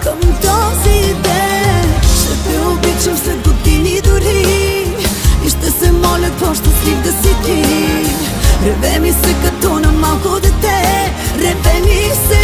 към този ден. Ще те обичам след години дори и ще се моля по-щастлив да си ти. Реве ми се като на малко дете, реве ми се